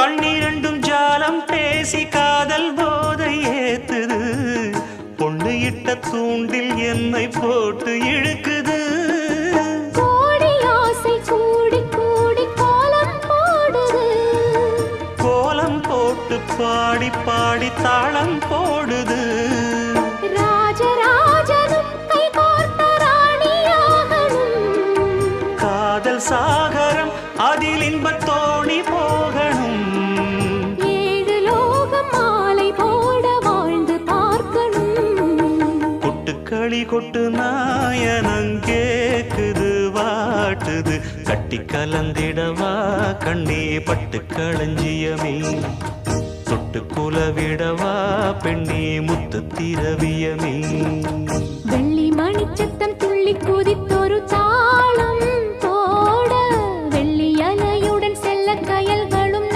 கண்ணிரண்டும் ஜாலம் பேசி காதல் போதை ஏத்துது பொண்ணு இட்ட தூண்டில் என்னை போட்டு இழுக்குது கோடி ஆசை கூடி கூடி கோலம் போடுது கோலம் போட்டு பாடி பாடி தாளம் போடுது ராஜராஜனும் கை கோர்த்த ராணியாகணும் காதல் சாகரம் அதில் இன்பத் தோணி போகணும் ஏழு லோகம் மாலை போட வாழ்ந்து பார்க்கணும் கொட்டுக்களி கொட்டு நாயனங்கேக்குது வாட்டுது கட்டி கலந்திடவா கண்ணே பட்டு களஞ்சியமே தொட்டு குலவிடவா பெண்ணே முத்து திரவியமே வெள்ளி மணிச்சத்தம் துள்ளி குதித்தொரு தாளம்